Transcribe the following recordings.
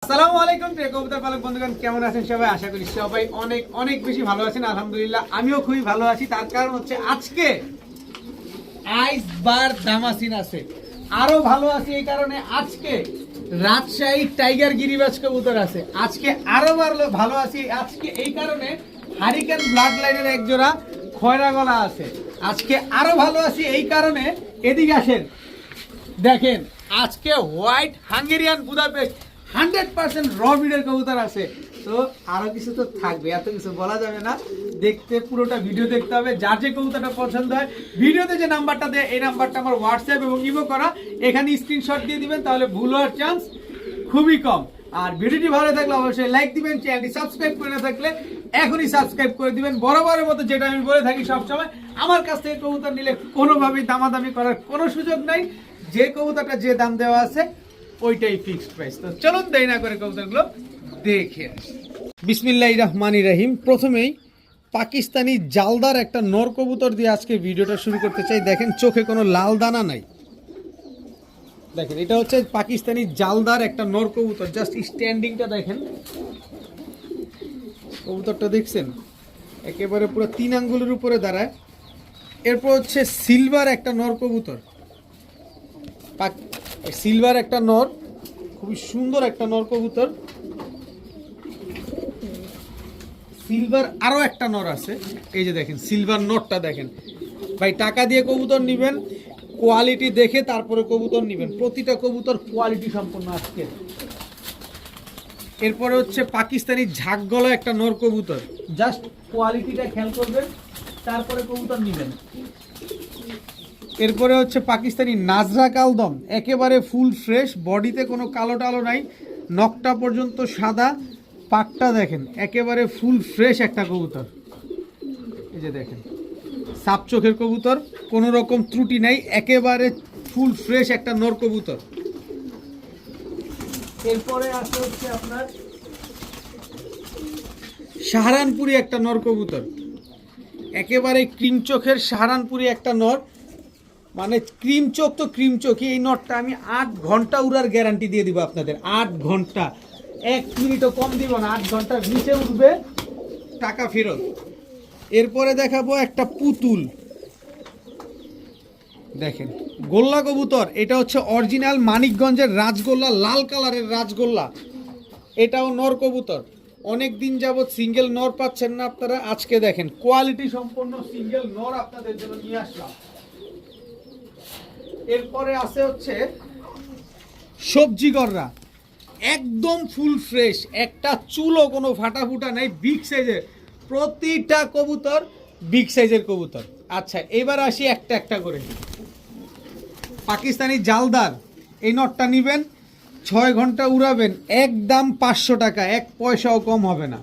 আসসালামু আলাইকুম প্রিয় কবুতর পালক বন্ধুগণ, কেমন আছেন সবাই? আশা করি সবাই অনেক অনেক বেশি ভালো আছেন। আলহামদুলিল্লাহ আমিও খুবই ভালো আছি। তার কারণ হচ্ছে আজকে আইসবার দামাসিন আছে, আরো ভালো আছি এই কারণে আজকে রাজশাহী টাইগার গিরিবাজ কবুতর আছে। আজকে আরো ভালো আছি আজকে এই কারণে হারিকেন ব্লাড লাইনের এক জোড়া খয়রা গলা আছে। আজকে আরো ভালো আছি এই কারণে এদিকে আসেন দেখেন, আজকে হোয়াইট হাঙ্গেরিয়ান বুদাপেস্ট 100% র ব্রিডের কবুতর আছে। তো আরো কিছু তো থাকবে, এত কিছু বলা যাবে না, দেখতে পুরোটা ভিডিও দেখতে হবে। যার যে কবুতরটা পছন্দ হয় ভিডিওতে যে নাম্বারটা দেয় এই নাম্বারটা আমার হোয়াটসঅ্যাপ এবং ইমো করা, এখানে স্ক্রিনশট দিয়ে দিবেন, তাহলে ভুল হওয়ার চান্স খুবই কম। আর ভিডিওটি ভালো থাকলে অবশ্যই লাইক দিবেন, চ্যানেলটি সাবস্ক্রাইব করে না থাকলে এখনই সাবস্ক্রাইব করে দিবেন। বরাবরের মতো যেটা আমি বলে থাকি সবসময়, আমার কাছ থেকে কবুতর নিলে কোনোভাবেই দামাদামি করার কোনো সুযোগ নাই। যে কবুতরটা যে দাম দেওয়া আছে ওইটাই ফিক্সড প্রাইস। তো চলুন দেরি না করে কবুতরগুলো দেখে আসি। বিসমিল্লাহির রহমানির রহিম। প্রথমেই পাকিস্তানি জালদার একটা নর কবুতর দিয়ে আজকে ভিডিওটা শুরু করতে চাই। দেখেন চোখে কোনো লাল দানা নাই, দেখেন এটা হচ্ছে পাকিস্তানি জালদার একটা নর কবুতর। জাস্ট স্ট্যান্ডিংটা দেখেন, কবুতরটা দেখছেন একেবারে পুরো 3 আঙ্গুলের উপরে দাঁড়ায়। এরপর হচ্ছে সিলভার একটা নর কবুতর, সিলভার একটা নর, খুবই সুন্দর একটা নর কবুতর। সিলভার আরো একটা নর আছে, এই যে দেখেন সিলভার নরটা দেখেন। ভাই টাকা দিয়ে কবুতর নিবেন, কোয়ালিটি দেখে তারপরে কবুতর নিবেন, প্রতিটা কবুতর কোয়ালিটি সম্পন্ন আজকে। এরপরে হচ্ছে পাকিস্তানি ঝাঁক গলা একটা নর কবুতর, জাস্ট কোয়ালিটিটা খেয়াল করবেন তারপরে কবুতর নিবেন। এরপরে হচ্ছে পাকিস্তানি নাজরা কালদম, একেবারে ফুল ফ্রেশ, বডিতে কোনো কালো টালো নাই, নখটা পর্যন্ত সাদা, পাকটা দেখেন একেবারে ফুল ফ্রেশ একটা কবুতর। এই যে দেখেন সাপ চোখের কবুতর, কোনো রকম ত্রুটি নাই, একেবারে ফুল ফ্রেশ একটা নর কবুতর। এরপরে আসে হচ্ছে আপনার সাহারানপুরি একটা নর কবুতর, একেবারে ক্রিম চোখের সাহারানপুরি একটা নর, মানে ক্রিম চোখ তো ক্রিম চোখই। এই নটটা আমি 8 ঘন্টা উড়ার গ্যারান্টি দিয়ে দিব আপনাদের, 8 ঘন্টা, 1 মিনিটও কম দিব না, 8 ঘন্টার নিচে উঠবে টাকা ফেরত। এরপরে দেখাবো একটা পুতুল, দেখেন গোল্লা কবুতর, এটা হচ্ছে অরিজিনাল মানিকগঞ্জের রাজগোল্লা, লাল কালারের রাজগোল্লা, এটাও নর কবুতর। অনেক দিন যাবত সিঙ্গেল নর পাচ্ছেন না আপনারা, আজকে দেখেন কোয়ালিটি সম্পন্ন সিঙ্গেল নর আপনাদের জন্য নিয়ে আসলাম। এরপরে আছে হচ্ছে সবজি গররা, একদম ফুল ফ্রেশ, একটা চুলও কোনো ফাটা ফুটা নাই, বিগ সাইজের, প্রতিটা কবুতর বিগ সাইজের কবুতর। আচ্ছা এবার আসি একটা একটা করে। পাকিস্তানি জালদার, এই নটটা নিবেন, 6 ঘন্টা উড়াবেন, একদম 500 টাকা, 1 পয়সাও কম হবে না।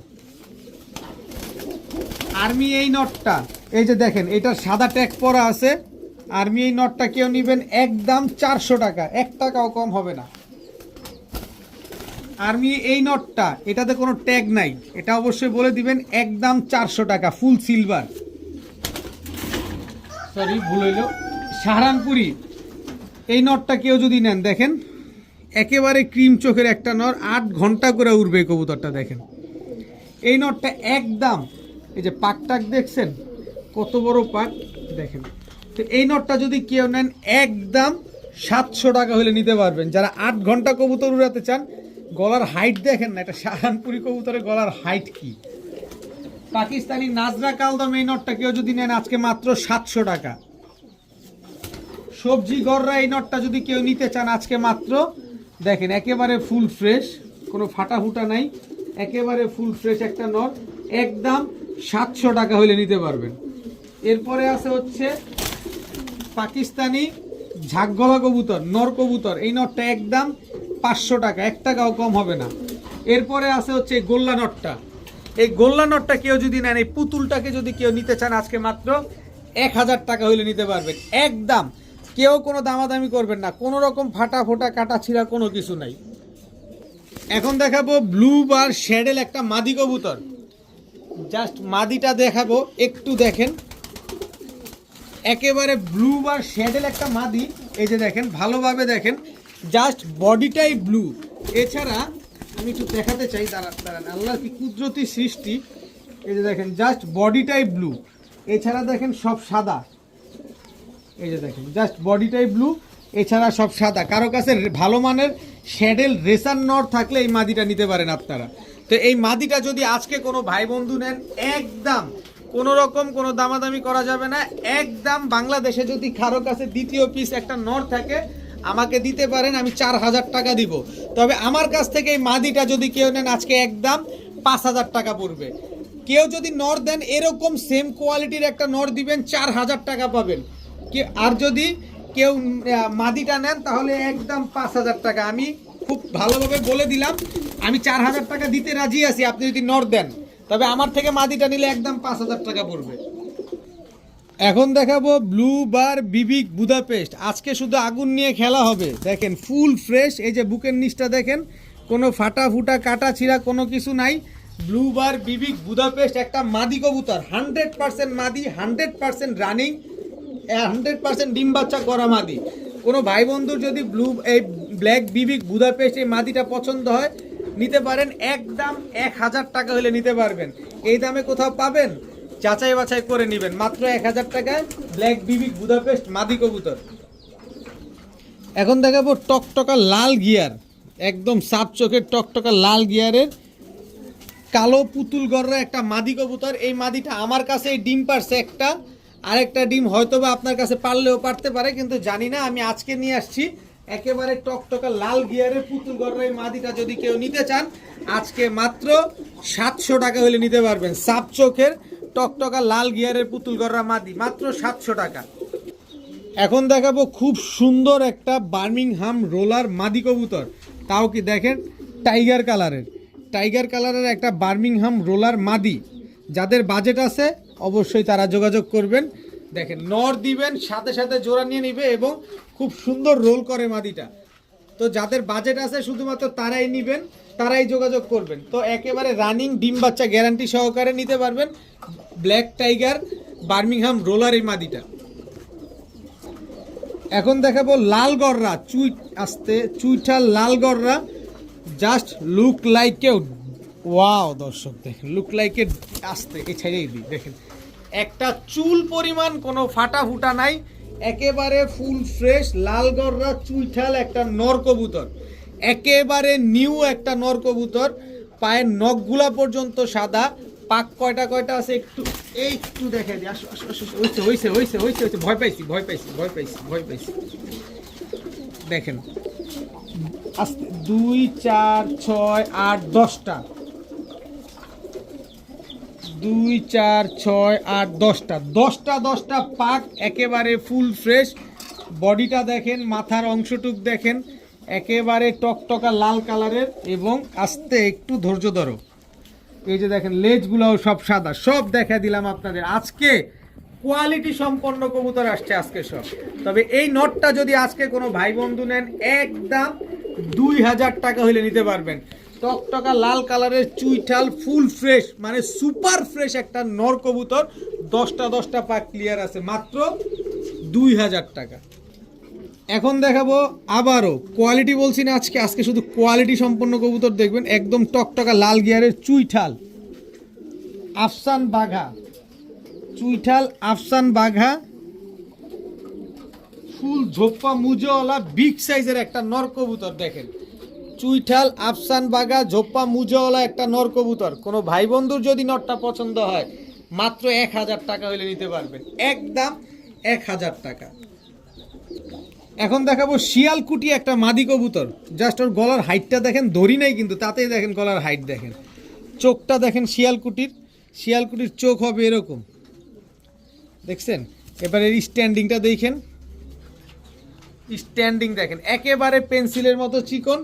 আর্মি এই নটটা, এই যে দেখেন এটার সাদা ট্যাগ পরা আছে, আর্মি এই নটটা কেউ নিবেন একদম 400 টাকা, 1 টাকাও কম হবে না। আর্মি এই নটটা, এটাতে কোনো ট্যাগ নাই, এটা অবশ্যই বলে দিবেন, একদম 400 টাকা, ফুল সিলভার, সরি ভুল হইল। সাহারানপুরি এই নটটা কেউ যদি নেন, দেখেন একেবারে ক্রিম চোখের একটা নর, 8 ঘন্টা করে উড়বে কবুতরটা। দেখেন এই নটটা একদম, এই যে পাক টাক দেখছেন কত বড় পাক দেখেন। তো এই নটটা যদি কেউ নেন একদম 700 টাকা হলে নিতে পারবেন, যারা 8 ঘন্টা কবুতর উড়াতে চান। গলার হাইট দেখেন না, এটা সাহারানপুরি কবুতরের গলার হাইট কি। পাকিস্তানি নাজরা কালদম এই নটটা কেউ যদি নেন আজকে মাত্র 700 টাকা। সবজি গররা এই নটটা যদি কেউ নিতে চান আজকে মাত্র, দেখেন একেবারে ফুল ফ্রেশ, কোনো ফাটা ফুটা নাই, একেবারে ফুল ফ্রেশ একটা নট, একদম 700 টাকা হলে নিতে পারবেন। এরপরে আছে হচ্ছে পাকিস্তানি ঝাঁকগলা কবুতর, নর কবুতর, এই নটটা একদম 500 টাকা, 1 টাকাও কম হবে না। এরপরে আছে হচ্ছে গোল্লা নটটা, এই গোল্লা নটটা কেউ যদি নেন, এই পুতুলটাকে যদি কেউ নিতে চান আজকে মাত্র 1000 টাকা হলে নিতে পারবেন, একদম। কেউ কোনো দামাদামি করবেন না, কোনো রকম ফাটা ফোটা কাটা ছিঁড়া কোনো কিছু নাই। এখন দেখাবো ব্লু বার শ্যাডেল একটা মাদি কবুতর, জাস্ট মাদিটা দেখাবো, একটু দেখেন একেবারে ব্লু বার শ্যাডেল একটা মাদি। এই যে দেখেন ভালোভাবে দেখেন, জাস্ট বডিটাই ব্লু, এছাড়া আমি একটু দেখাতে চাই, দাঁড়ান আল্লাহর কি কুদরতি সৃষ্টি। এই যে দেখেন জাস্ট বডিটাই ব্লু, এছাড়া দেখেন সব সাদা। এই যে দেখেন জাস্ট বডিটাই ব্লু, এছাড়া সব সাদা। কারো কাছে ভালো মানের শ্যাডেল রেসার নট থাকলে এই মাদিটা নিতে পারেন আপনারা। তো এই মাদিটা যদি আজকে কোনো ভাই বন্ধু নেন, একদম কোনো রকম কোনো দামাদামি করা যাবে না, একদম বাংলাদেশে যদি কারো কাছে দ্বিতীয় পিস একটা নট থাকে আমাকে দিতে পারেন, আমি 4000 টাকা দিব। তবে আমার কাছ থেকে এই মাদিটা যদি কেউ নেন আজকে একদম 5000 টাকা পড়বে। কেউ যদি নর দেন এরকম সেম কোয়ালিটির একটা নর দিবেন, 4000 টাকা পাবেন। আর যদি কেউ মাদিটা নেন তাহলে একদম 5000 টাকা। আমি খুব ভালোভাবে বলে দিলাম, আমি 4000 টাকা দিতে রাজি আছি আপনি যদি নর দেন, তবে আমার থেকে মাদিটা নিলে একদম 5000 টাকা পড়বে। এখন দেখাবো ব্লু বার বিবিক বুদাপেস্ট। আজকে শুধু আগুন নিয়ে খেলা হবে। দেখেন ফুল ফ্রেশ, এই যে বুকের নিচটা দেখেন, কোনো ফাটা ফুটা কাটা ছিঁড়া কোনো কিছু নাই। ব্লু বার বিবিক বুদাপেস্ট একটা মাদি কবুতর, 100% মাদি, 100% রানিং, 100% ডিম বাচ্চা করা মাদি। কোনো ভাই বন্ধুর যদি এই ব্ল্যাক বিবিক বুদাপেস্ট এই মাদিটা পছন্দ হয় নিতে পারেন, একদম 1000 টাকা হলে নিতে পারবেন। এই দামে কোথাও পাবেন? যাচাই বাছাই করে নেবেন, মাত্র 1000 টাকায় ব্ল্যাক বিবিক বুদাপেস্ট মাদি কবুতর। এখন দেখাবো টকটকা লাল গিয়ার, একদম সাপ চোখের টকটকা লাল গিয়ারের কালো পুতুল গড়রা একটা মাদি কবুতর। এই মাদিটা আমার কাছে ডিম পারছে একটা, আরেকটা ডিম হয়তোবা আপনার কাছে পারলেও পারতে পারে, কিন্তু জানি না। আমি আজকে নিয়ে আসছি একেবারে টকটকা লাল গিয়ারের পুতুল গড়রা এই মাদিটা যদি কেউ নিতে চান আজকে মাত্র 700 টাকা হলে নিতে পারবেন। সাপ চোখের টকটকা লাল গিয়ারের পুতুল গড়রা মাদি, মাত্র 700 টাকা। এখন দেখাবো খুব সুন্দর একটা বার্মিংহাম রোলার মাদি কবুতর, তাও কি দেখেন টাইগার কালারের একটা বার্মিংহাম রোলার মাদি। যাদের বাজেট আছে অবশ্যই তারা যোগাযোগ করবেন। দেখেন নর দিবেন, সাথে সাথে জোড়া নিয়ে নিবে এবং খুব সুন্দর রোল করে মাদিটা। তো যাদের বাজেট আছে শুধুমাত্র তারাই নিবেন, তারাই যোগাযোগ করবেন। তো একেবারে রানিং ডিম বাচ্চা গ্যারান্টি সহকারে নিতে পারবেন ব্ল্যাক টাইগার বার্মিংহাম রোলার এই মাদিটা। এখন দেখাবো লাল গররা, চুইঠাল লাল গররা, just look like a wow. দর্শক দেখেন লুক লাইক এ আসতে এই ছেড়েই দিই, দেখেন একটা চুল পরিমাণ কোনো ফাটা ফুটা নাই, একেবারে ফুল ফ্রেশ লাল গররা চুইঠাল একটা নর কবুতর, একেবারে নিউ একটা নর কবুতর। পায়ের নখগুলা পর্যন্ত সাদা, পাক কয়টা আছে একটু দেখে দিই। হইছে ভয় পাইছি। দেখেন 2 4 6 8 10টা, 2 4 6 8 10টা পাক, একেবারে ফুল ফ্রেশ। বডিটা দেখেন, মাথার অংশটুক দেখেন, একেবারে টকটকা লাল কালারের। এবং আস্তে একটু ধৈর্য ধরো, এই যে দেখেন লেজগুলোও সব সাদা, সব দেখা দিলাম আপনাদের। আজকে কোয়ালিটি সম্পন্ন কবুতর আসছে আজকে সব। তবে এই নটটা যদি আজকে কোনো ভাই বন্ধু নেন একদম 2000 টাকা হলে নিতে পারবেন। টকটকা লাল কালারের চুইঠাল ফুল ফ্রেশ, মানে সুপার ফ্রেশ একটা নর কবুতর, 10টা পাক ক্লিয়ার আছে, মাত্র 2000 টাকা। এখন দেখাবো আবারও কোয়ালিটি, বলছি না আজকে শুধু কোয়ালিটি সম্পন্ন কবুতর দেখবেন। একদম টকটকা লাল গিয়ারের চুইঠাল আফসান বাঘা ফুল ঝোপ্পা মুজোওয়ালা বিগ সাইজের একটা নর কবুতর। দেখেন চুইঠাল আফসান বাঘা ঝোপ্পা মুজোওয়ালা একটা নর কবুতর। কোনো ভাই বন্ধুর যদি নরটা পছন্দ হয় মাত্র 1000 টাকা হলে নিতে পারবেন, একদম 1000 টাকা। এখন দেখাবো শিয়ালকুটি একটা মাদি কবুতর, জাস্ট ওর গলার হাইটটা দেখেন, দড়ি নাই কিন্তু তাতেই দেখেন গলার হাইট দেখেন। চোখটা দেখেন শিয়ালকুটির চোখ হবে এরকম, দেখছেন। এবারে স্ট্যান্ডিংটা দেখেন, দেখেন একেবারে পেন্সিলের মতো চিকন।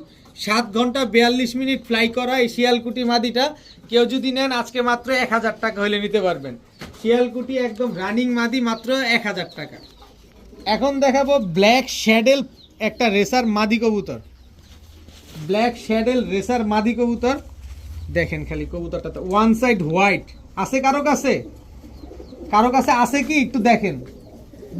7 ঘন্টা 42 মিনিট ফ্লাই করা এই শিয়ালকুটি মাদিটা কেউ যদি নেন আজকে মাত্র 1000 টাকা হলে নিতে পারবেন। শিয়ালকুটি একদম রানিং মাদি, মাত্র 1000 টাকা। এখন দেখাবো ব্ল্যাক শ্যাডেল একটা রেসার মাদি কবুতর, দেখেন খালি কবুতরটা তো ওয়ান সাইড হোয়াইট আছে। কারো কাছে আছে কি একটু দেখেন।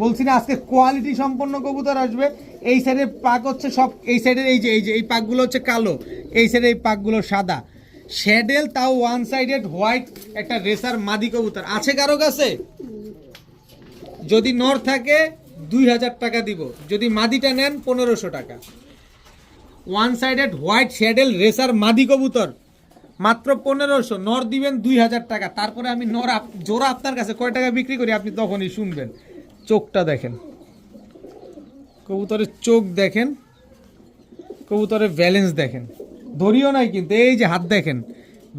বলছি না আজকে কোয়ালিটি সম্পন্ন কবুতর আসবে, এই সাইডের পাক হচ্ছে সব, এই সাইডের এই যে এই পাকগুলো হচ্ছে কালো, এই সাইডের এই পাকগুলো সাদা। শ্যাডেল তাও ওয়ান সাইডেড হোয়াইট একটা রেসার মাদি কবুতর আছে কারো কাছে? যদি নর থাকে 2000 টাকা দিব, যদি মাদিটা নেন 1500 টাকা। ওয়ান সাইডেড হোয়াইট শ্যাডেল রেসার মাদি কবুতর মাত্র 1500, নর দিবেন 2000 টাকা। তারপরে আমি নর জোড়া আপনার কাছে কয় টাকা বিক্রি করি আপনি তখনই শুনবেন। চোখটা দেখেন, কবুতরের চোখ দেখেন, কবুতরের ব্যালেন্স দেখেন, ধরিও নাই কিন্তু, এই যে হাত দেখেন,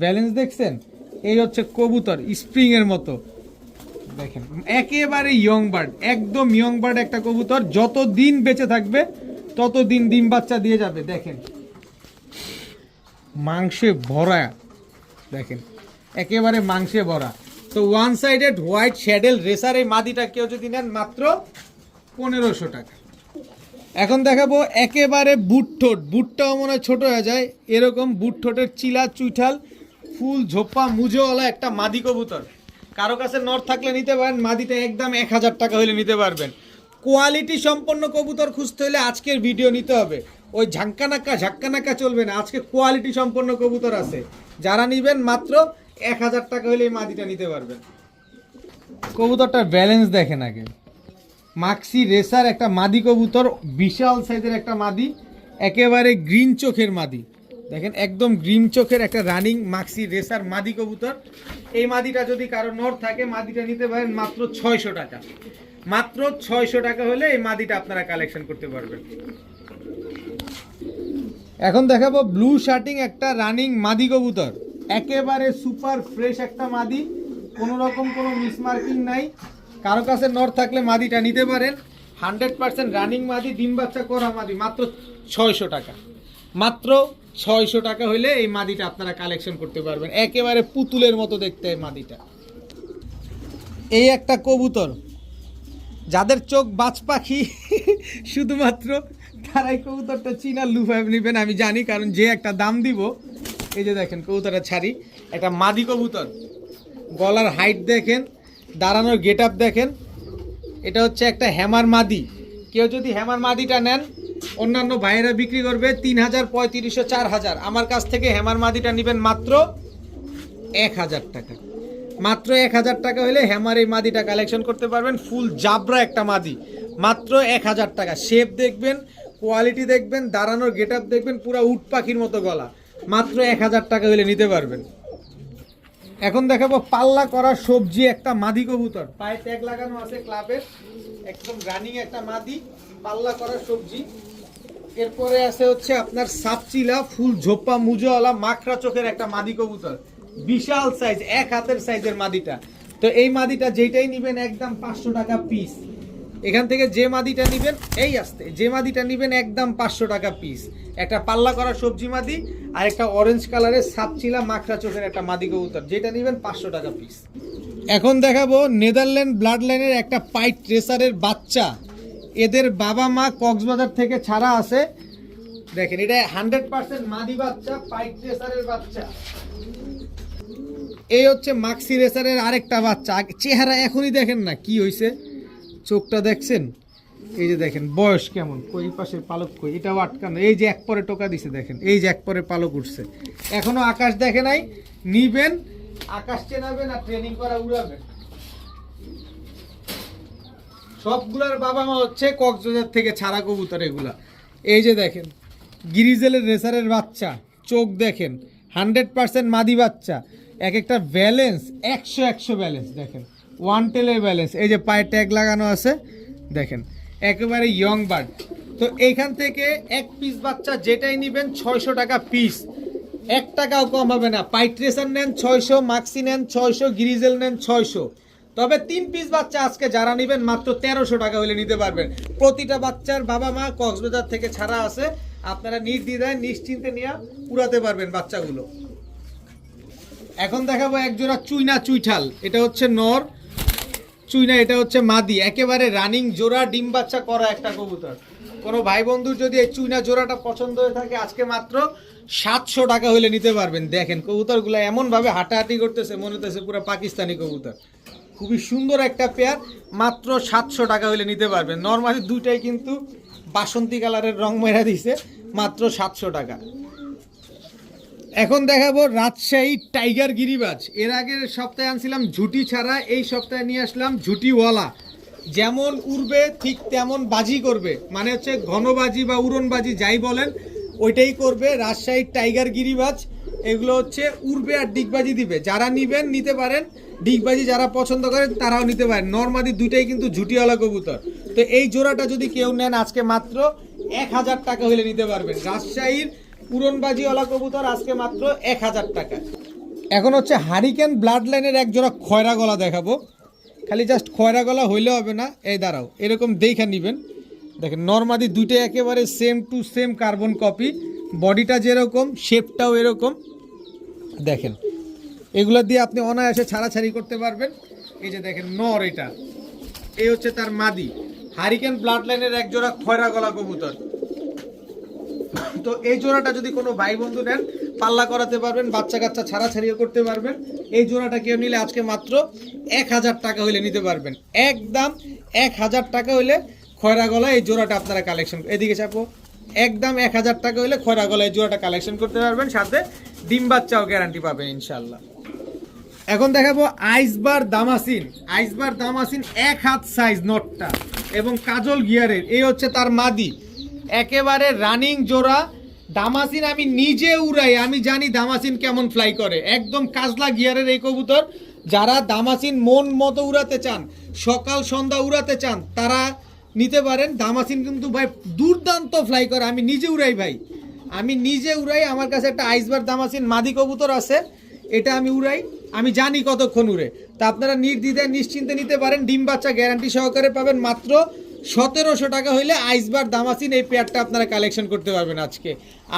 ব্যালেন্স দেখছেন? এই হচ্ছে কবুতর স্প্রিং এর মতো দেখেন, একেবারে ইয়ং বার্ড, একদম ইয়ং বার্ড একটা কবুতর, যত দিন বেঁচে থাকবে তত দিন ডিম বাচ্চা দিয়ে যাবে। দেখেন মাংসে ভরা, দেখেন একেবারে মাংসে ভরা। তো ওয়ান সাইডেড হোয়াইট শ্যাডেল রেসার এই মাদিটা কেউ যদি নেন মাত্র 1500 টাকা। এখন দেখাবো একেবারে বুটঠোঁট, বুটটাও মনে হয় ছোট হয়ে যায় এরকম বুটঠোঁটের চিলা চুইঠাল ফুল ঝোপা মুজোওয়ালা একটা মাদি কবুতর। কারো কাছে নর থাকলে নিতে পারেন, মাদিটা একদম 1000 টাকা হলে নিতে পারবেন। কোয়ালিটি সম্পন্ন কবুতর খুঁজতে হলে আজকের ভিডিও নিতে হবে, ওই ঝাক্কানাক্কা চলবে না। আজকে কোয়ালিটি সম্পন্ন কবুতর আছে, যারা নিবেন মাত্র 1000 টাকা হলে এই মাদিটা নিতে পারবেন। কবুতরটার ব্যালেন্স দেখেন আগে, মাক্সি রেসার একটা মাদি কবুতর, বিশাল সাইজের একটা মাদি, একেবারে গ্রিন চোখের মাদি, দেখেন একদম গ্রিন চোখের একটা রানিং মাক্সি রেসার মাদি কবুতর। এই মাদিটা যদি কারো নর থাকে মাদিটা নিতে পারেন মাত্র 600 টাকা। মাত্র 600 টাকা হলে এই মাদিটা আপনারা কালেকশন করতে পারবেন। এখন দেখাবো ব্লু শার্টিং একটা রানিং মাদি কবুতর, একেবারে সুপার ফ্রেশ একটা মাদি, কোনো রকম কোনো মিসমার্কিং নাই। কারো কাছে নর থাকলে মাদিটা নিতে পারেন, 100% রানিং মাদি, ডিম বাচ্চা করা মাদি, মাত্র 600 টাকা। মাত্র 600 টাকা হলে এই মাদিটা আপনারা কালেকশন করতে পারবেন, একেবারে পুতুলের মতো দেখতে এই মাদিটা। এই একটা কবুতর, যাদের চোখ বাজ পাখি শুধুমাত্র তারাই কবুতরটা চীনা লুফাইভ নেবেন, আমি জানি, কারণ যে একটা দাম দিব। এই যে দেখেন কবুতরটা ছাড়ি, একটা মাদি কবুতর, গলার হাইট দেখেন, দাঁড়ানোর গেট আপ দেখেন। এটা হচ্ছে একটা হ্যামার মাদি, কেউ যদি হ্যামার মাদিটা নেন অন্যান্য ভাইয়েরা বিক্রি করবে 3000, 3500, 4000, আমার কাছ থেকে হ্যামার মাদিটা নেবেন মাত্র 1000 টাকা। মাত্র 1000 টাকা হলে হ্যামার এই মাদিটা কালেকশন করতে পারবেন। ফুল জাবরা একটা মাদি, মাত্র 1000 টাকা। শেপ দেখবেন, কোয়ালিটি দেখবেন, দাঁড়ানোর গেট আপ দেখবেন, পুরো উট পাখির মতো গলা, মাত্র 1000 টাকা হলে নিতে পারবেন। এখন দেখাবো পাল্লা করা সবজি একটা মাদি কবুতর, পায়ে ট্যাগ লাগানো আছে ক্লাবের, একদম রানিং একটা মাদি, পাল্লা করা সবজি। এরপরে আছে হচ্ছে আপনার সাপচিলা ফুল ঝোপা মুজোওয়ালা মাখরা চোখের একটা মাদি কবুতর, বিশাল সাইজ, এক হাতের সাইজের মাদিটা। তো এই মাদিটা যেটাই নিবেন একদম 500 টাকা পিস। এখান থেকে যে মাদিটা নিবেন, এই আসতে যে মাদিটা নিবেন একদম 500 টাকা পিস। একটা পাল্লা করা সবজি মাদি আর একটা অরেঞ্জ কালারের সাপচিলা মাখরা চোখের একটা মাদি কবুতর, যেটা নিবেন 500 টাকা পিস। এখন দেখাবো নেদারল্যান্ড ব্লাড লাইনের একটা পাইট রেসারের বাচ্চা, এদের বাবা মা কক্সবাজার থেকে ছাড়া আছে। দেখেন এটা 100% মাদি বাচ্চা, পাইট রেসারের বাচ্চা। এই হচ্ছে মাক্সি রেসারের আরেকটা বাচ্চা, চেহারা এখনই দেখেন না কি হয়েছে, চোখটা দেখছেন, এই যে দেখেন বয়স কেমন, কই পাশের পালক কই, এটাও আটকানো, এই যে এক পরে টোকা দিছে দেখেন, এই যে এক পরে পালক উঠছে, এখনো আকাশ দেখে নাই। নিবেন আকাশ চেনাবেন আর ট্রেনিং করা উড়াবেন। সবগুলার বাবা মা হচ্ছে কক্সবাজার থেকে ছাড়া কবুতর এগুলা। এই যে দেখেন গিরিজেলের রেসারের বাচ্চা, চোখ দেখেন, 100% মাদি বাচ্চা, এক একটা ব্যালেন্স 100 ব্যালেন্স, দেখেন ওয়ান টেলের ব্যালেন্স। এই যে পায়ে ট্যাগ লাগানো আছে দেখেন, একেবারে ইয়ং বার্ড। তো এইখান থেকে এক পিস বাচ্চা যেটাই নেবেন 600 টাকা পিস, 1 টাকাও কম হবে না। পাইট রেসার নেন 600, মাক্সি নেন 600, গিরিজেল নেন 600। তবে 3 পিস বাচ্চা আজকে যারা নেবেন মাত্র 1300 টাকা হলে নিতে পারবেন। প্রতিটা বাচ্চার বাবা মা কক্সবাজার থেকে ছাড়া আছে, আপনারা নির্দ্বিধায় নিশ্চিন্তে নিয়ে উড়াতে পারবেন বাচ্চাগুলো। এখন দেখাবো এক জোড়া চুইনা চুইঠাল, এটা হচ্ছে নর চুইনা, এটা হচ্ছে মাদি, একেবারে রানিং জোড়া, ডিম বাচ্চা করা একটা কবুতর। কোনো ভাই বন্ধুর যদি এই চুইনা জোড়াটা পছন্দ হয়ে থাকে আজকে মাত্র 700 টাকা হলে নিতে পারবেন। দেখেন কবুতরগুলো এমনভাবে হাঁটাহাঁটি করতেছে মনে হতেছে পুরো পাকিস্তানি কবুতর, খুবই সুন্দর একটা পেয়ার, মাত্র 700 টাকা হলে নিতে পারবেন। নর্মালি দুইটাই কিন্তু বাসন্তী কালারের রং মেরা দিছে, মাত্র 700 টাকা। এখন দেখাবো রাজশাহী টাইগার গিরিবাজ। এর আগের সপ্তাহে আনছিলাম ঝুটি ছাড়া, এই সপ্তাহে নিয়ে আসলাম ঝুটিওয়ালা। যেমন উড়বে ঠিক তেমন বাজি করবে, মানে হচ্ছে ঘনবাজি বা উড়নবাজি যাই বলেন ওইটাই করবে। রাজশাহী টাইগার গিরিবাজ এগুলো হচ্ছে উড়বে আর ডিগবাজি দিবে। যারা নিবেন নিতে পারেন, ডিগবাজি যারা পছন্দ করেন তারাও নিতে পারেন। নরমাদি দুইটাই কিন্তু ঝুটিওয়ালা কবুতর। তো এই জোড়াটা যদি কেউ নেন আজকে মাত্র 1000 টাকা হলে নিতে পারবেন। রাজশাহীর উড়নবাজিওয়ালা কবুতর আজকে মাত্র 1000 টাকা। এখন হচ্ছে হারিকেন ব্লাড লাইনের এক জোড়া খয়রা গলা দেখাবো। খালি জাস্ট খয়রা গলা হইলে হবে না, এই দাঁড়াও এরকম দেখে নেবেন। দেখেন নরমাদি দুইটাই একেবারে same to same carbon copy, বডিটা যেরকম শেপটাও এরকম। দেখেন এগুলো দিয়ে আপনি অনায়াসে ছাড়াছাড়ি করতে পারবেন। এই যে দেখেন নর, এটা এই হচ্ছে তার মাদি। হারিকেন ব্লাড লাইনের এক জোড়া খয়রা গলা কবুতর। তো এই জোড়াটা যদি কোনো ভাই বন্ধু নেন পাল্লা করাতে পারবেন, বাচ্চা কাচ্চা ছাড়াছাড়িও করতে পারবেন। এই জোড়াটা কেউ নিলে আজকে মাত্র 1000 টাকা হলে নিতে পারবেন। একদম 1000 টাকা হলে খয়রা গলা এই জোড়াটা আপনারা কালেকশন, এদিকে চাপো, একদম 1000 টাকা হলে খয়রা গলা এই জোড়াটা কালেকশন করতে পারবেন, সাথে ডিম বাচ্চাও গ্যারান্টি পাবেন ইনশাল্লাহ। এখন দেখাবো আইসবার দামাসিন। আইসবার দামাসিন 1 হাত সাইজ নটটা এবং কাজল গিয়ারের, এই হচ্ছে তার মাদি। একেবারে রানিং জোড়া। দামাসিন আমি নিজে উড়াই, আমি জানি দামাসিন কেমন ফ্লাই করে। একদম কাজলা গিয়ারের এই কবুতর। যারা দামাসিন মন মতো উড়াতে চান, সকাল সন্ধ্যা উড়াতে চান, তারা নিতে পারেন। দামাসিন কিন্তু ভাই দুর্দান্ত ফ্লাই করে, আমি নিজে উড়াই ভাই, আমি নিজে উড়াই। আমার কাছে একটা আইসবার দামাসিন মাদি কবুতর আছে, এটা আমি উড়াই, আমি জানি কতক্ষণ উড়ে। তা আপনারা নির্দ্বিধায় নিশ্চিন্তে নিতে পারেন, ডিম বাচ্চা গ্যারান্টি সহকারে পাবেন। মাত্র 1700 টাকা হইলে আইসবার দামাসিন এই পেয়ারটা আপনারা কালেকশন করতে পারবেন আজকে।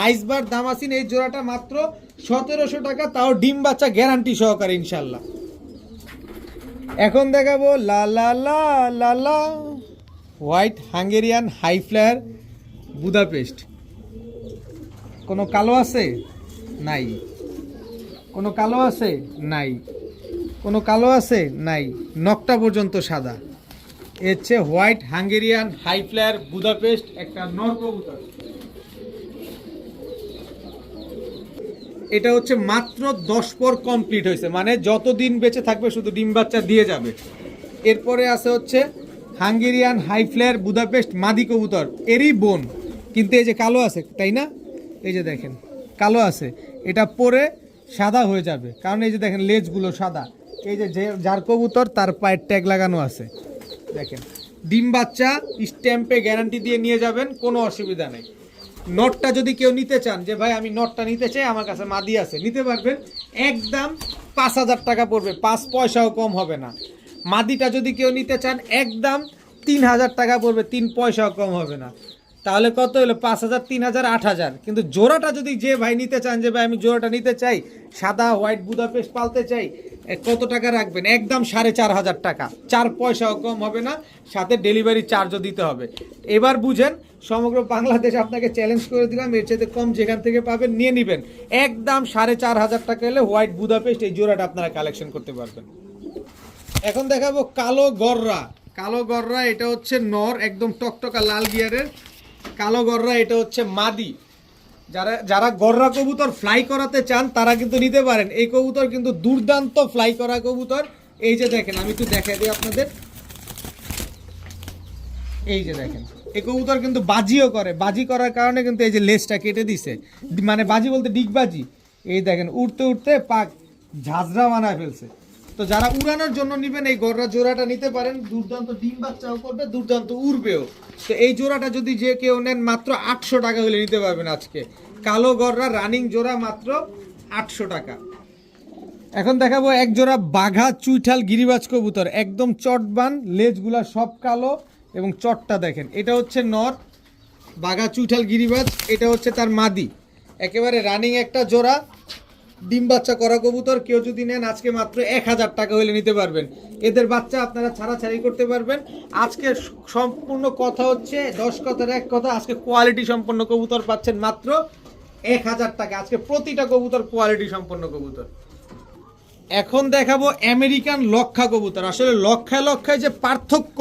আইসবার দামাসিন এই জোড়াটা মাত্র 1700 টাকা, তাও ডিম বাচ্চা গ্যারান্টি সহকারে ইনশাল্লাহ। এখন দেখাবো লা লা লা লা লা white Hungarian high flyer Budapest. কোনো কালো আছে? নাই। কোনো কালো আছে? নাই। কোনো কালো আছে? নাই। নখটা পর্যন্ত সাদা। এ হচ্ছে white Hungarian high flyer Budapest, একটা নর কবুতর। এটা হচ্ছে মাত্র 10 পর কমপ্লিট হয়েছে, মানে যতদিন বেঁচে থাকবে শুধু ডিম বাচ্চা দিয়ে যাবে। এরপরে আছে হচ্ছে হাঙ্গেরিয়ান হাই ফ্লায়ার বুদাপেস্ট মাদি কবুতর, এরই বোন, কিন্তু এই যে কালো আছে, তাই না? এই যে দেখেন কালো আছে, এটা পরে সাদা হয়ে যাবে, কারণ এই যে দেখেন লেজগুলো সাদা। এই যে যার কবুতর তার পায়ের ট্যাগ লাগানো আছে। দেখেন ডিম বাচ্চা স্ট্যাম্পে গ্যারান্টি দিয়ে নিয়ে যাবেন, কোনো অসুবিধা নেই। নটটা যদি কেউ নিতে চান যে ভাই আমি নটটা নিতে চাই, আমার কাছে মাদি আছে, নিতে পারবেন। একদম 5000 টাকা পড়বে, 5 পয়সাও কম হবে না। মাদিটা যদি কেউ নিতে চান একদম 3000 টাকা পড়বে, 3 পয়সাও কম হবে না। তাহলে কত হলো? 5000, 3000, 8000। কিন্তু জোড়াটা যদি যে ভাই নিতে চান যে ভাই আমি জোড়াটা নিতে চাই, সাদা হোয়াইট বুদাপেস্ট পালতে চাই, কত টাকা রাখবেন? একদম 4500 টাকা, 4 পয়সাও কম হবে না, সাথে ডেলিভারি চার্জও দিতে হবে। এবার বুঝেন, সমগ্র বাংলাদেশ আপনাকে চ্যালেঞ্জ করে দিলাম, এর চাইতে কম যেখান থেকে পাবেন নিয়ে নেবেন। একদম 4500 টাকা এলে হোয়াইট বুদাপেস্ট এই জোড়াটা আপনারা কালেকশন করতে পারবেন। এখন দেখাবো কালো গররা। কালো গররা এটা হচ্ছে নর, একদম টকটকা লাল গিয়ারের কালো গররা, এটা হচ্ছে মাদি। যারা গররা কবুতর ফ্লাই করাতে চান তারা কিন্তু নিতে পারেন। এই কবুতর কিন্তু দুর্দান্ত ফ্লাই করা কবুতর। এই যে দেখেন, আমি একটু দেখাই দিই আপনাদের, এই যে দেখেন এই কবুতর কিন্তু বাজিও করে, বাজি করার কারণে কিন্তু এই যে লেজটা কেটে দিছে, মানে বাজি বলতে ডিগবাজি। এই দেখেন উড়তে উড়তে পাক ঝাঁঝরা বানায় ফেলছে। তো যারা উড়ানোর জন্য নেবেন এই গররা জোড়াটা নিতে পারেন, দুর্দান্ত ডিম বাচ্চাও করবে, দুর্দান্ত উড়বেও। তো এই জোড়াটা যদি যে কেউ নেন মাত্র 800 টাকা হলে নিতে পারবেন আজকে। কালো গররা রানিং জোড়া মাত্র 800 টাকা। এখন দেখাবো এক জোড়া বাঘা চুইঠাল গিরিবাজ কবুতর, একদম চটবান, লেজগুলা সব কালো এবং চটটা দেখেন। এটা হচ্ছে নর বাঘা চুইঠাল গিরিবাজ, এটা হচ্ছে তার মাদি। একেবারে রানিং একটা জোড়া, ডিম বাচ্চা করা কবুতর। কেউ যদি নেন আজকে মাত্র 1000 টাকা হলে নিতে পারবেন। এদের বাচ্চা আপনারা ছাড়াছাড়ি করতে পারবেন। আজকে সম্পূর্ণ কথা হচ্ছে 10 কথার এক কথা, আজকে কোয়ালিটি সম্পন্ন কবুতর পাচ্ছেন মাত্র 1000 টাকা। আজকে প্রতিটা কবুতর কোয়ালিটি সম্পন্ন কবুতর। এখন দেখাবো আমেরিকান লক্ষা কবুতর। আসলে লক্ষায় লক্ষায় যে পার্থক্য,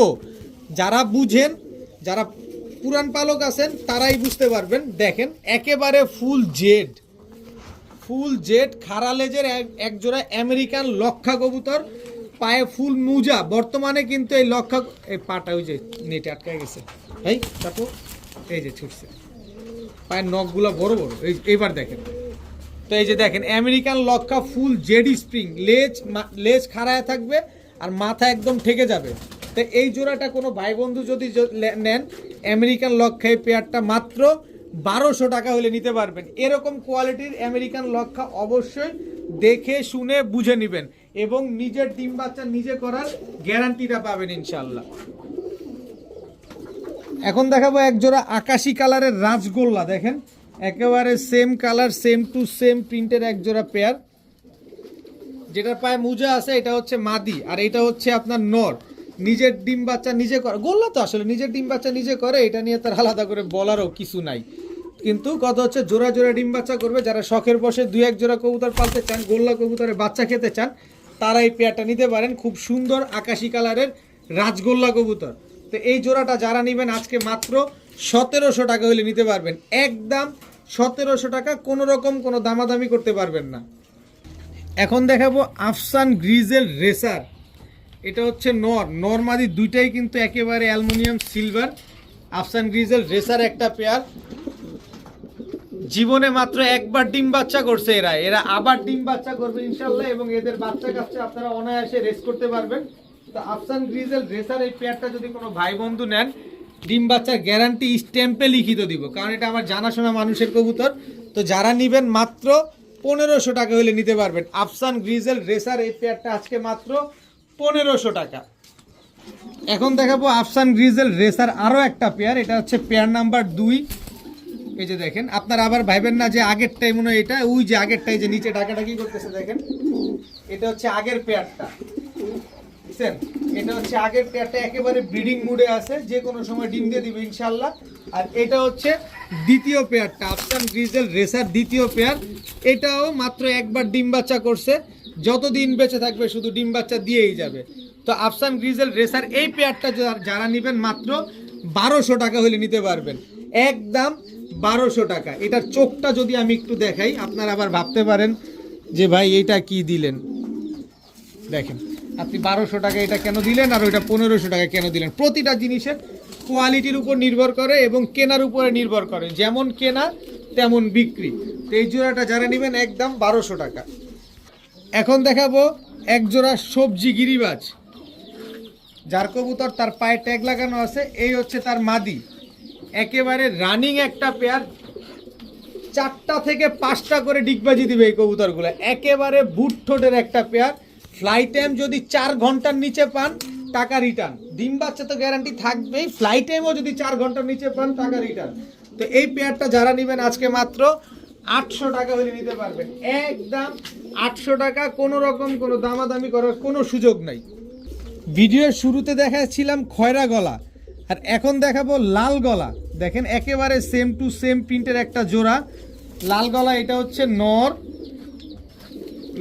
যারা বুঝেন, যারা পুরান পালক আছেন তারাই বুঝতে পারবেন। দেখেন একেবারে ফুল জেড খাড়া লেজের এক জোড়া আমেরিকান লক্ষা কবুতর, পায়ে ফুল মুজা। বর্তমানে কিন্তু এই লক্ষা, এই পাটা ওই যে নেটে আটকে গেছে ভাই, তারপর এই যে ছুটছে, পায়ের নখগুলো বড় বড়। এইবার দেখেন, তো এই যে দেখেন আমেরিকান লক্ষা ফুল জেডি স্প্রিং, লেজ খাড়ায় থাকবে আর মাথা একদম ঠেকে যাবে। তো এই জোড়াটা কোনো ভাই বন্ধু যদি নেন, আমেরিকান লক্ষা এই পেয়ারটা মাত্র 1200 টাকা হলে নিতে পারবেন। এরকম কোয়ালিটির আমেরিকান লক্ষা অবশ্যই দেখে শুনে বুঝে নেবেন এবং নিজের ডিম বাচ্চা নিজে করার গ্যারান্টিটা পাবেন ইনশাল্লাহ। এখন দেখাবো এক জোড়া আকাশি কালারের রাজগোল্লা। দেখেন একেবারে same colour, same to same প্রিন্টের এক জোড়া পেয়ার। যেটার পায়ে মুজা আছে এটা হচ্ছে মাদি আর এটা হচ্ছে আপনার নর। নিজের ডিম বাচ্চা নিজে করে, গোল্লা তো আসলে নিজের ডিম বাচ্চা নিজে করে, এটা নিয়ে তার আলাদা করে বলারও কিছু নাই। কিন্তু কথা হচ্ছে জোড়া জোড়া ডিম বাচ্চা করবে। যারা শখের বসে 2-1 জোড়া কবুতর পালতে চান, গোল্লা কবুতরের বাচ্চা খেতে চান, তারা এই পেয়ারটা নিতে পারেন। খুব সুন্দর আকাশি কালারের রাজগোল্লা কবুতর। তো এই জোড়াটা যারা নেবেন আজকে মাত্র 1700 টাকা হলে নিতে পারবেন, একদম 1700 টাকা, কোনো রকম কোনো দামাদামি করতে পারবেন না। এখন দেখাবো আফসান গ্রিজেল রেসার। এটা হচ্ছে নর মাদি দুইটাই কিন্তু একেবারে অ্যালুমিনিয়াম সিলভার। আফসান গ্রিজেল রেসার একটা পেয়ার, জীবনে মাত্র একবার ডিম বাচ্চা করছে এরা আবার ডিম বাচ্চা করবে ইনশাল্লাহ, এবং এদের বাচ্চা কাচ্চা আপনারা অনায়াসে রেস করতে পারবেন। তো আফসান গ্রিজেল রেসার এই পেয়ারটা যদি কোনো ভাই বন্ধু নেন, ডিম বাচ্চার গ্যারান্টি স্ট্যাম্পে লিখিত দিব, কারণ এটা আমার জানাশোনা মানুষের কবুতর। তো যারা নেবেন মাত্র 1500 টাকা হলে নিতে পারবেন। আফসান গ্রিজেল রেসার এই পেয়ারটা আজকে মাত্র 1500 টাকা। এখন দেখাবো আফসান গ্রিজেল রেসার আরও একটা পেয়ার। এটা হচ্ছে পেয়ার নাম্বার 2। এই যে দেখেন, আপনারা আবার ভাইবেন না যে আগেরটাই মনে হয় এটা, ওই যে আগেরটাই যে নিচে ডাকাডাকি করতেছে, দেখেন এটা হচ্ছে আগের পেয়ারটা, বুঝছেন? এটা হচ্ছে আগের পেয়ারটা, একেবারে ব্রিডিং মুডে আছে, যে কোনো সময় ডিম দিয়ে দিবে ইনশাল্লাহ। আর এটা হচ্ছে দ্বিতীয় পেয়ারটা, আফসান গ্রিজেল রেসার দ্বিতীয় পেয়ার। এটাও মাত্র একবার ডিম বাচ্চা করছে, যতদিন বেঁচে থাকবে শুধু ডিম বাচ্চা দিয়েই যাবে। তো আফসান গ্রিজেল রেসার এই পেয়ারটা যারা নেবেন মাত্র 1200 টাকা হলে নিতে পারবেন, একদম 1200 টাকা। এটার চোখটা যদি আমি একটু দেখাই, আপনারা আবার ভাবতে পারেন যে ভাই এটা কি দিলেন। দেখেন আপনি 1200 টাকা এটা কেন দিলেন আর ওইটা 1500 টাকা কেন দিলেন? প্রতিটা জিনিসের কোয়ালিটির উপর নির্ভর করে এবং কেনার উপরে নির্ভর করে, যেমন কেনা তেমন বিক্রি। তো এই জোড়াটা যারা নেবেন একদম 1200 টাকা। এখন দেখাবো এক জোড়া সবজি গিরিবাজ, যার কবুতর তার পায়ে ট্যাগ লাগানো আছে। এই হচ্ছে তার মাদি, একেবারে রানিং একটা পেয়ার, 4টা থেকে 5টা করে ডিগবাজি দিবে এই কবুতরগুলো। একেবারে বুট ঠোঁটের একটা পেয়ার। ফ্লাই টাইম যদি 4 ঘন্টার নিচে পান টাকা রিটার্ন, ডিম বাচ্চা তো গ্যারান্টি থাকবেই, ফ্লাই টাইমও যদি 4 ঘন্টার নিচে পান টাকা রিটার্ন। তো এই পেয়ারটা যারা নেবেন আজকে মাত্র 800 টাকা হলে নিতে পারবেন, একদম 800 টাকা, কোনো রকম কোনো দামাদামি করার কোনো সুযোগ নাই। ভিডিওর শুরুতে দেখাচ্ছিলাম খয়রা গলা, আর এখন দেখাবো লাল গলা। দেখেন একেবারে সেম টু সেম প্রিন্টের একটা জোড়া। লাল গলা এটা হচ্ছে নর,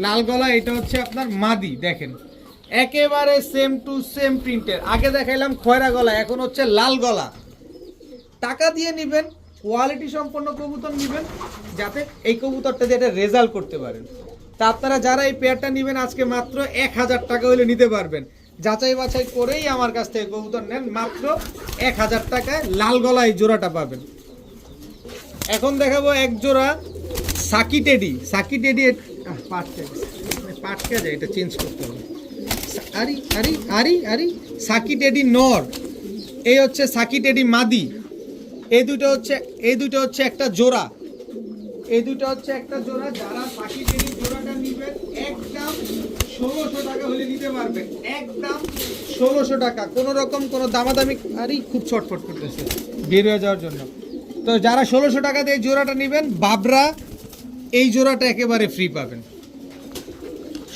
লাল গলা এটা হচ্ছে আপনার মাদি। দেখেন একেবারে সেম টু সেম প্রিন্টের। আগে দেখাইলাম খয়রা গলা, এখন হচ্ছে লাল গলা। টাকা দিয়ে নেবেন, কোয়ালিটি সম্পন্ন কবুতর নেবেন, যাতে এই কবুতরটা দিয়ে একটা রেজাল্ট করতে পারেন। তা আপনারা যারা এই পেয়ারটা নেবেন আজকে মাত্র 1000 টাকা হলে নিতে পারবেন। যাচাই বাছাই করেই আমার কাছ থেকে কবুতর নেন, মাত্র 1000 টাকায় লাল গলা এই জোড়াটা পাবেন। এখন দেখাবো এক জোড়া সাকি টেডি। সাকি টেডি পাটকে যায়, এটা চেঞ্জ করতে হবে। আরি আরি আরি আরি সাকি টেডি নর, এই হচ্ছে সাকি টেডি মাদি। এই দুটো হচ্ছে একটা জোড়া, এই দুটো হচ্ছে একটা জোড়া। যারা সাকি টেডি জোড়াটা নেবেন একদম 1600 টাকা হলে নিতে পারবেন, একদম 1600 টাকা, কোনো রকম কোনো দামাদামি। আরে খুব ছটফট করতেছে বের হয়ে যাওয়ার জন্য। তো যারা 1600 টাকা দিয়ে জোড়াটা নেবেন, বাবরা এই জোড়াটা একেবারে ফ্রি পাবেন।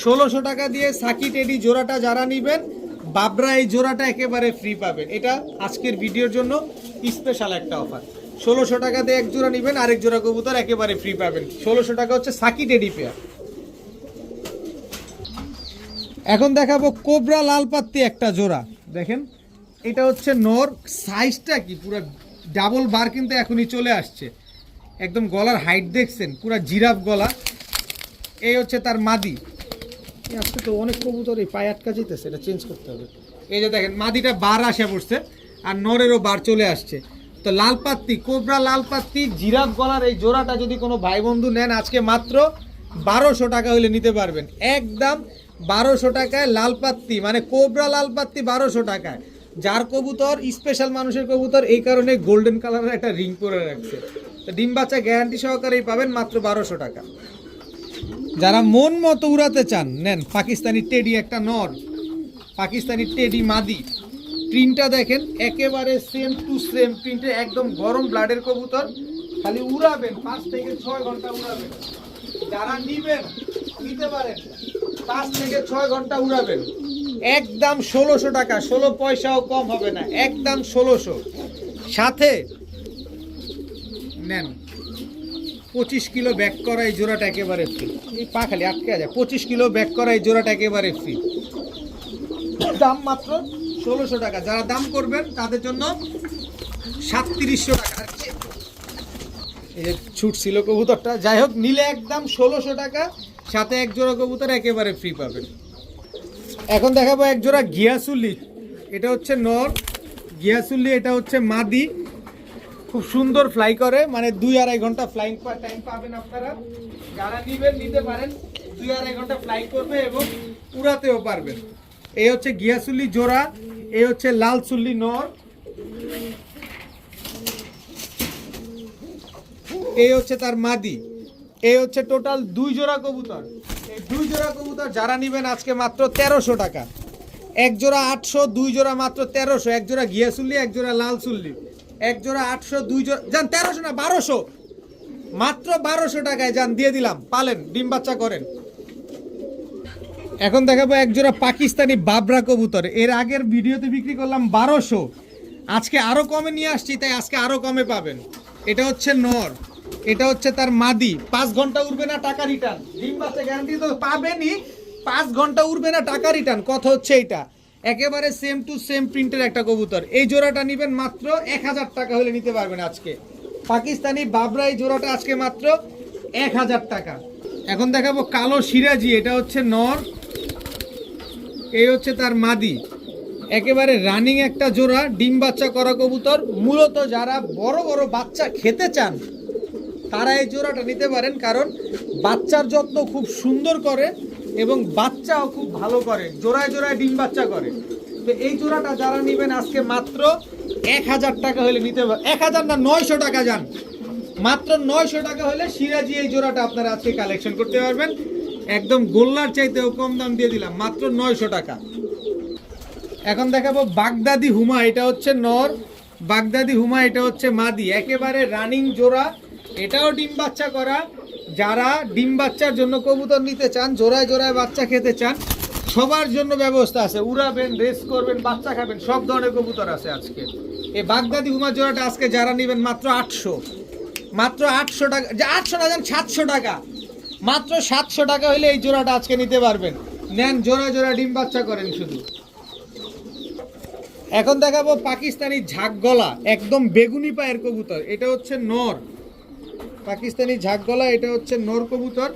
1600 টাকা দিয়ে সাকি টেডি জোড়াটা যারা নেবেন, বাবরা এই জোড়াটা একেবারে ফ্রি পাবেন। এটা আজকের ভিডিওর জন্য স্পেশাল একটা অফার। 1600 টাকা দিয়ে এক জোড়া নেবেন, আরেক জোড়া কবুতর একেবারে ফ্রি পাবেন। 1600 টাকা হচ্ছে সাকি টেডি পেয়ার। এখন দেখাবো কোবরা লাল পাত্তি একটা জোড়া। দেখেন এটা হচ্ছে নর, সাইজটা কি পুরো ডাবল বার কিন্তু এখনই চলে আসছে, একদম গলার হাইট দেখছেন পুরা জিরাফ গলা। এই হচ্ছে তার মাদি। আজকে তো অনেক কবুতর এই পায়ে আটকা যেতেছে, এটা চেঞ্জ করতে হবে। এই যে দেখেন মাদিটা বার আসে পড়ছে আর নরেরও বার চলে আসছে। তো লাল পাত্তি, কোবরা লাল পাত্তি জিরাফ গলার এই জোড়াটা যদি কোনো ভাই বন্ধু নেন আজকে মাত্র 1200 টাকা হলে নিতে পারবেন, একদম 1200 টাকায় লাল পাত্তি, মানে কোবরা লাল পাত্তি 1200 টাকায়। যার কবুতর স্পেশাল মানুষের কবুতর, এই কারণে গোল্ডেন কালারের একটা রিং করে রাখছে। তো ডিম বাচ্চা গ্যারান্টি সহকারেই পাবেন মাত্র 1200 টাকা। যারা মন মতো উড়াতে চান নেন পাকিস্তানি টেডি একটা নর, পাকিস্তানি টেডি মাদি। প্রিন্টটা দেখেন একেবারে সেম টু সেম প্রিন্টে, একদম গরম ব্লাডের কবুতর। খালি উড়াবেন 5 থেকে 6 ঘন্টা উড়াবেন। যারা নিতে পারেন 5 থেকে 6 ঘন্টা উড়াবেন, একদম 1600 টাকা, 16 পয়সাও কম হবে না, একদম 1600। সাথে নেন 25 কিলো ব্যাক করা এই জোড়াটা একেবারে ফ্রি। এই পা খালি আটকে যায়। 25 কিলো ব্যাক করা এই জোড়াটা একেবারে ফ্রি, দাম মাত্র 1600 টাকা। যারা দাম করবেন তাদের জন্য 3700 টাকা। এই যে ছুট ছিল কবুতরটা, যাই হোক নিলে একদম 1600 টাকা, সাথে এক জোড়া কবুতর একেবারে ফ্রি পাবেন। এখন দেখাবো এক জোড়া গিয়াসুল্লি। এটা হচ্ছে নর গিয়াসুল্লি, এটা হচ্ছে মাদি। খুব সুন্দর ফ্লাই করে, মানে 2-2.5 ঘন্টা ফ্লাইং টাইম পাবেন আপনারা। যারা নিতে পারেন 2-2.5 ঘন্টা ফ্লাই করবে এবং উড়াতেও পারবেন। এই হচ্ছে গিয়াসুল্লি জোড়া, এই হচ্ছে লাল চুল্লি নর, এই হচ্ছে তার মাদি। এই হচ্ছে টোটাল 2 জোড়া কবুতর। এই 2 জোড়া কবুতর যারা নেবেন আজকে মাত্র 1300 টাকা। এক জোড়া 800, 2 জোড়া মাত্র 1300। এক জোড়া গিয়াসুল্লি, এক জোড়া লাল চুল্লি। এক জোড়া 800, 2 জোড়া যান 1300 না 1200, মাত্র 1200 টাকায় যান দিয়ে দিলাম, পালেন ডিম বাচ্চা করেন। এখন দেখাবো এক জোড়া পাকিস্তানি বাবরা কবুতর। এর আগের ভিডিওতে বিক্রি করলাম 1200, আজকে আরো কমে নিয়ে আসছি, তাই আজকে আরো কমে পাবেন। এটা হচ্ছে নর, এটা হচ্ছে তার মাদি। 5 ঘন্টা উড়বে না, টাকা রিটার্ন। ডিম বাচ্চা গ্যারান্টি তো পাবেনই, 5 ঘন্টা উড়বে না, টাকা রিটার্ন। কথা হচ্ছে এইটা একেবারে সেম টু সেম প্রিন্টের একটা কবুতর। এই জোড়াটা নেবেন মাত্র 1000 টাকা হলে নিতে পারবেন আজকে। পাকিস্তানি বাবরা এই জোড়াটা আজকে মাত্র 1000 টাকা। এখন দেখাবো কালো সিরাজি। এটা হচ্ছে নর, এই হচ্ছে তার মাদি। একেবারে রানিং একটা জোড়া, ডিম বাচ্চা করা কবুতর। মূলত যারা বড় বড় বাচ্চা খেতে চান তারা এই জোড়াটা নিতে পারেন, কারণ বাচ্চার যত্ন খুব সুন্দর করে এবং বাচ্চাও খুব ভালো করে, জোড়ায় জোড়ায় ডিম বাচ্চা করে। তো এই জোড়াটা যারা নেবেন আজকে মাত্র 1000 টাকা হলে নিতে পারেন। 1000 না 900 টাকা যান, মাত্র 900 টাকা হলে সিরাজি এই জোড়াটা আপনারা আজকে কালেকশন করতে পারবেন। একদম গোল্লার চাইতেও কম দাম দিয়ে দিলাম, মাত্র 900 টাকা। এখন দেখাবো বাগদাদি হুমা। এটা হচ্ছে নর, বাগদাদি হুমা এটা হচ্ছে মাদি। একেবারে রানিং জোড়া, এটাও ডিম বাচ্চা করা। যারা ডিম বাচ্চার জন্য কবুতর নিতে চান, জোড়ায় জোড়ায় বাচ্চা খেতে চান, সবার জন্য ব্যবস্থা আছে। উড়াবেন, রেস করবেন, বাচ্চা খাবেন, সব ধরনের কবুতর আছে আজকে। এই বাগদাদি হুমা জোড়াটা আজকে যারা নেবেন মাত্র 800, মাত্র 800 টাকা। 800 না যান 700 টাকা, মাত্র 700 টাকা হলে এই জোড়াটা আজকে নিতে পারবেন। নেন, জোড়া জোড়া ডিম বাচ্চা করেন শুধু। এখন দেখাবো পাকিস্তানি ঝাঁক গলা, একদম বেগুনি পায়ের কবুতর। এটা হচ্ছে নর, পাকিস্তানি ঝাঁক গলা, এটা হচ্ছে নর কবুতর।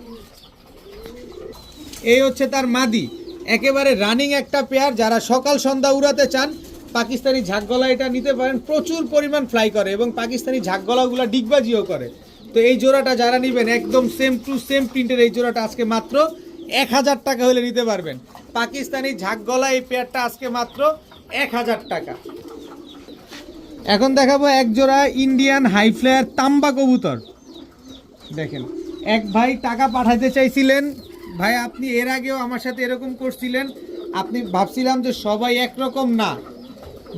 এই হচ্ছে তার মাদি। একেবারে রানিং একটা পেয়ার। যারা সকাল সন্ধ্যা উড়াতে চান পাকিস্তানি ঝাঁক গলা এটা নিতে পারেন। প্রচুর পরিমাণ ফ্লাই করে এবং পাকিস্তানি ঝাঁক গলাগুলো ডিগবাজিও করে। তো এই জোড়াটা যারা নেবেন একদম সেম টু সেম প্রিন্টের এই জোড়াটা আজকে মাত্র 1000 টাকা হলে নিতে পারবেন। পাকিস্তানি ঝাঁক গলা এই পেয়ারটা আজকে মাত্র 1000 টাকা। এখন দেখাবো এক জোড়া ইন্ডিয়ান হাই ফ্লায়ার তাম্বা কবুতর। দেখেন, এক ভাই টাকা পাঠাতে চাইছিলেন, ভাই আপনি এর আগেও আমার সাথে এরকম করছিলেন, আপনি ভাবছিলাম যে সবাই একরকম না,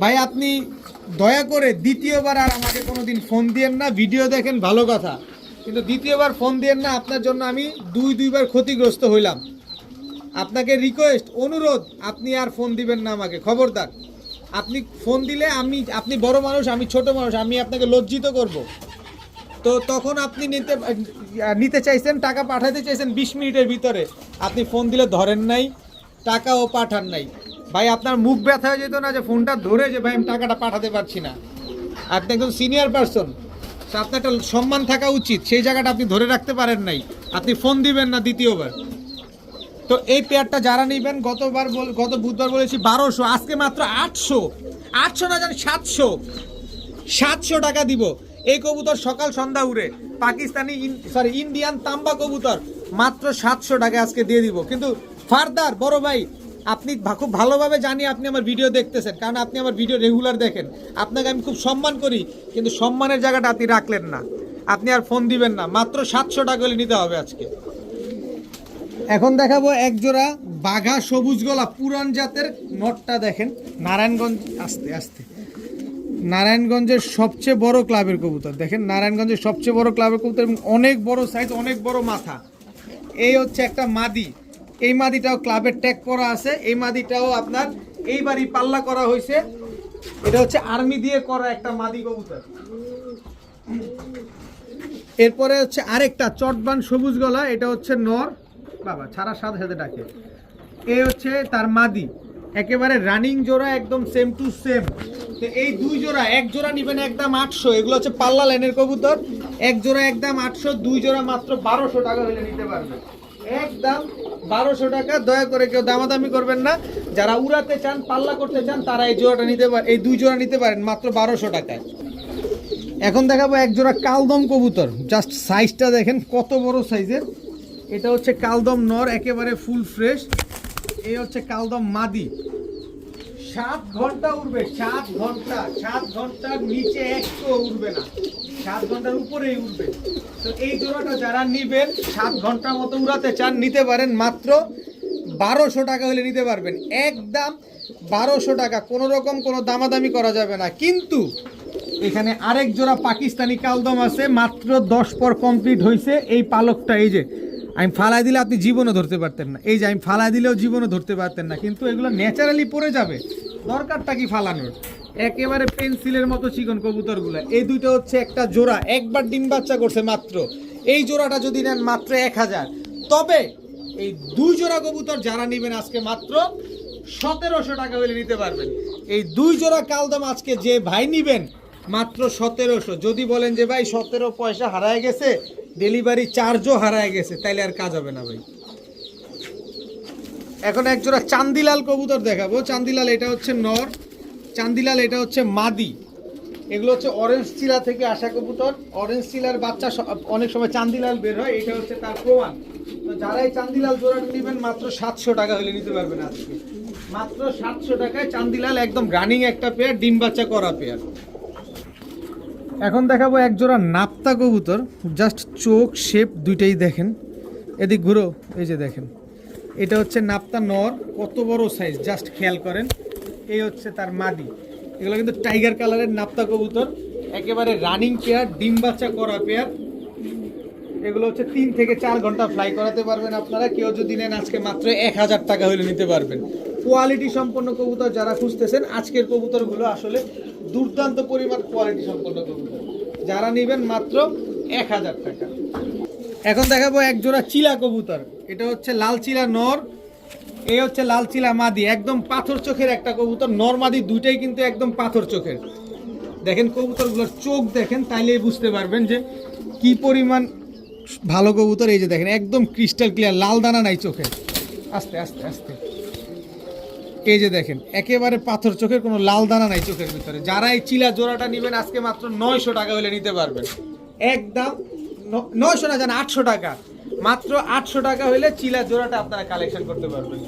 ভাই আপনি দয়া করে দ্বিতীয়বার আর আমাকে কোনোদিন ফোন দিয়েন না। ভিডিও দেখেন ভালো কথা, কিন্তু দ্বিতীয়বার ফোন দিয়েন না। আপনার জন্য আমি দুইবার ক্ষতিগ্রস্ত হইলাম। আপনাকে রিকোয়েস্ট, অনুরোধ, আপনি আর ফোন দিবেন না আমাকে, খবরদার। আপনি ফোন দিলে আপনি বড় মানুষ, আমি ছোট মানুষ, আমি আপনাকে লজ্জিত করব। তো তখন আপনি নিতে চাইছেন, টাকা পাঠাতে চাইছেন 20 মিনিটের ভিতরে, আপনি ফোন দিলে ধরেন নাই, টাকাও পাঠান নাই। ভাই আপনার মুখ ব্যথা হয়ে যেত না যে ফোনটা ধরে যে ভাই আমি টাকাটা পাঠাতে পারছি না? আপনি একজন সিনিয়র পারসন, আপনার একটা সম্মান থাকা উচিত, সেই জায়গাটা আপনি ধরে রাখতে পারেন নাই, আপনি ফোন দিবেন না দ্বিতীয়বার। তো এই পেয়ারটা যারা নেবেন, গত বুধবার বলেছি 1200, আজকে মাত্র 800 না জানি 700 টাকা দিব। এই কবুতর সকাল সন্ধ্যা উড়ে, পাকিস্তানি ইন্ডিয়ান তাম্বা কবুতর, মাত্র 700 টাকা আজকে দিয়ে দিব। কিন্তু ফার্দার বড় ভাই, আপনি খুব ভালোভাবে জানি আপনি আমার ভিডিও দেখতেছেন, কারণ আপনি আমার ভিডিও রেগুলার দেখেন, আপনাকে আমি খুব সম্মান করি, কিন্তু সম্মানের জায়গাটা আপনি রাখলেন না, আপনি আর ফোন দিবেন না, মাত্র 700 টাকা হলে নিতে হবে আজকে। এখন দেখাবো এক জোড়া বাঘা সবুজ গলা পুরান জাতের নটটা, দেখেন নারায়ণগঞ্জ, আস্তে আস্তে, নারায়ণগঞ্জের সবচেয়ে বড় ক্লাবের কবুতর, দেখেন নারায়ণগঞ্জের সবচেয়ে বড় ক্লাবের কবুতর এবং অনেক বড় সাইজ, অনেক বড় মাথা। এই হচ্ছে একটা মাদি, এই মাদিটাও ক্লাবের ট্যাগ করা আছে, এই মাদিটাও আপনার এইবারই পাল্লা করা হয়েছে, এটা হচ্ছে আর্মি দিয়ে করা একটা মাদি কবুতর। এরপরে হচ্ছে আরেকটা চটবান সবুজ গলা, এটা হচ্ছে নর, বাবা ছাড়ার সাথে সাথে ডাকে, এই হচ্ছে তার মাদি, একেবারে রানিং জোড়া, একদম সেম টু সেম। তো এই দুই জোড়া, এক জোড়া নিবেন একদম 800, এগুলো হচ্ছে পাল্লা লাইনের কবুতর, এক জোড়া একদম 800, দুই জোড়া মাত্র 1200 টাকা হলে নিতে পারবে, একদম 1200 টাকা। দয়া করে কেউ দামাদামি করবেন না, যারা উড়াতে চান, পাল্লা করতে চান, তারা এই জোড়াটা নিতে পারেন, এই দুই জোড়া নিতে পারেন মাত্র 1200 টাকায়। এখন দেখাবো এক জোড়া কালদম কবুতর, জাস্ট সাইজটা দেখেন কত বড় সাইজের। এটা হচ্ছে কালদম নর, একেবারে ফুল ফ্রেশ। এই হচ্ছে কালদম মাদি, 7 ঘন্টা উড়বে, 7 ঘন্টা, 7 ঘন্টার নিচে একটু উড়বে না, 7 ঘন্টার উপরেই উড়বে। তো এই জোড়াটা যারা নিবেন, 7 ঘন্টার মতো উড়াতে চান, নিতে পারেন মাত্র 1200 টাকা হলে নিতে পারবেন, একদম 1200 টাকা, কোনো রকম কোনো দামাদামি করা যাবে না। কিন্তু এখানে আরেক জোড়া পাকিস্তানি কালদম আছে, মাত্র 10 পর কমপ্লিট হয়েছে। এই পালকটা, এই যে আমি ফালাই দিলে আপনি জীবনও ধরতে পারতেন না, এই যে আমি ফালাই দিলেও জীবনও ধরতে পারতেন না, কিন্তু এগুলো ন্যাচারালি পড়ে যাবে, দরকারটা কি ফালানোর, একেবারে পেন্সিলের মতো চিকন কবুতরগুলো। এই দুইটা হচ্ছে একটা জোড়া, একবার ডিম বাচ্চা করছে মাত্র, এই জোড়াটা যদি নেন মাত্র 1000। তবে এই দুই জোড়া কবুতর যারা নেবেন আজকে মাত্র 1700 টাকা হলে নিতে পারবেন। এই দুই জোড়া কালদম আজকে যে ভাই নিবেন মাত্র 1700। যদি বলেন যে ভাই 17 পয়সা হারায় গেছে, ডেলিভারি চার্জও হারায় গেছে, তাইলে আর কাজ হবে না ভাই। এখন এক জোড়া চান্দিলাল কবুতর দেখাবো। চান্দিলাল এটা হচ্ছে নর, চান্দিলাল এটা হচ্ছে মাদি। এগুলো হচ্ছে অরেঞ্জ চিলা থেকে আসা কবুতর, অরেঞ্জ চিলার বাচ্চা অনেক সময় চান্দিলাল বের হয়, এটা হচ্ছে তার প্রমাণ। তো যারা এই চান্দিলাল জোড়াটা নেবেন মাত্র 700 টাকা হলে নিতে পারবেন আজকে, মাত্র 700 টাকায় চান্দিলাল, একদম রানিং একটা পেয়ার, ডিম বাচ্চা করা পেয়ার। এখন দেখাবো এক জোড়া নাপ্তা কবুতর, জাস্ট চোখ শেপ দুইটাই দেখেন, এদিক ঘুরো, এই যে দেখেন, এটা হচ্ছে নাপ্তা নর, কত বড় সাইজ জাস্ট খেয়াল করেন। এই হচ্ছে তার মাদি। এগুলো কিন্তু টাইগার কালারের নাপ্তা কবুতর, একেবারে রানিং পেয়ার, ডিম বাচ্চা করা পেয়ার। এগুলো হচ্ছে 3 থেকে 4 ঘন্টা ফ্লাই করাতে পারবেন আপনারা, কেউ যদি নেন আজকে মাত্র 1000 টাকা হলে নিতে পারবেন। কোয়ালিটি সম্পন্ন কবুতর যারা খুঁজতেছেন, আজকের কবুতরগুলো আসলে দুর্দান্ত পরিমাণ কোয়ালিটি সম্পন্ন কবুতর, যারা নেবেন মাত্র 1000 টাকা। এখন দেখাবো এক জোড়া চিলা কবুতর, এটা হচ্ছে লাল চিলা নর, এই হচ্ছে লাল চিলা মাদি, একদম পাথর চোখের একটা কবুতর, নর মাদি দুইটাই কিন্তু একদম পাথর চোখের। দেখেন কবুতরগুলোর চোখ দেখেন, তাইলেই বুঝতে পারবেন যে কি পরিমাণ ভালো কবুতর। এই যে দেখেন একদম ক্রিস্টাল ক্লিয়ার, লাল দানা নাই চোখে, আস্তে আস্তে আস্তে, এই যে দেখেন একেবারে পাথর চোখের, কোনো লাল দানা নাই চোখের ভিতরে। যারা এই চিলা জোড়াটা নেবেন আজকে মাত্র 900 টাকা হলে নিতে পারবেন, একদম 900 না জান 800 টাকা, মাত্র 800 টাকা হলে চিলা জোড়াটা আপনারা কালেকশন করতে পারবেন।